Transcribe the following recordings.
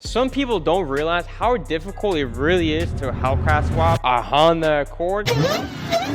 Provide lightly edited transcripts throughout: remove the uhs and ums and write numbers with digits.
Some people don't realize how difficult it really is to Hellcat swap a Honda Accord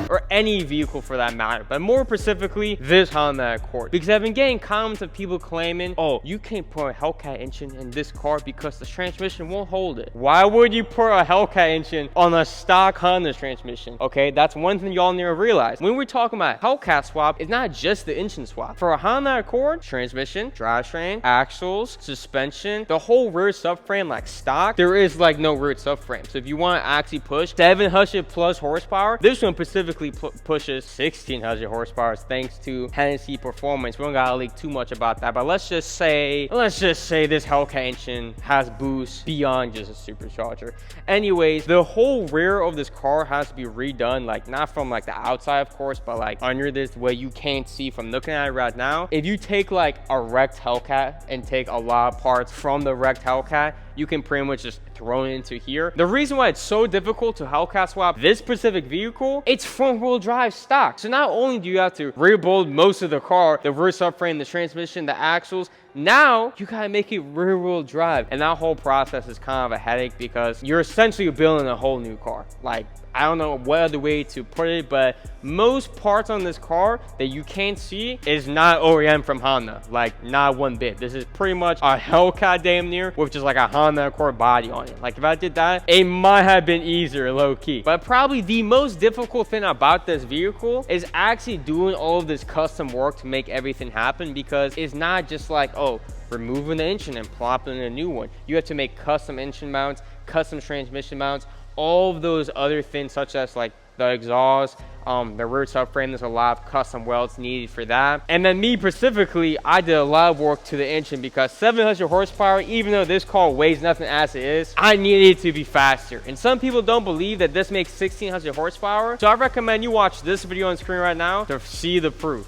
or any vehicle for that matter, but more specifically this Honda Accord, because I've been getting comments of people claiming, oh, you can't put a Hellcat engine in this car because the transmission won't hold it. Why would you put a Hellcat engine on a stock Honda transmission? Okay, that's one thing y'all need to realize. When we're talking about Hellcat swap, it's not just the engine swap. For a Honda Accord, transmission, drivetrain, axles, suspension, the whole rear subframe like stock, there is like no rear subframe. So if you want to actually push 700 plus horsepower, this one specifically pushes 1600 horsepower thanks to Hennessy performance. We don't gotta leak too much about that, but let's just say this Hellcat engine has boost beyond just a supercharger. Anyways, the whole rear of this car has to be redone, like not from like the outside of course, but like under this way you can't see from looking at it right now. If you take like a wrecked Hellcat and take a lot of parts from the wrecked Hellcat, you can pretty much just throw it into here. The reason why it's so difficult to Hellcat swap this specific vehicle, it's front wheel drive stock. So not only do you have to rebuild most of the car, the rear subframe, the transmission, the axles, now you gotta make it rear wheel drive. And that whole process is kind of a headache because you're essentially building a whole new car. Like, I don't know what other way to put it, but most parts on this car that you can't see is not OEM from Honda, like not one bit. This is pretty much a Hellcat damn near with just like a Honda Accord body on it. Like if I did that, it might have been easier low key. But probably the most difficult thing about this vehicle is actually doing all of this custom work to make everything happen, because it's not just like, oh, removing the engine and plopping in a new one. You have to make custom engine mounts, custom transmission mounts, all of those other things such as like the exhaust, the rear subframe. There's a lot of custom welds needed for that. And then me specifically, I did a lot of work to the engine because 700 horsepower, even though this car weighs nothing as it is, I needed it to be faster. And some people don't believe that this makes 1600 horsepower. So I recommend you watch this video on screen right now to see the proof.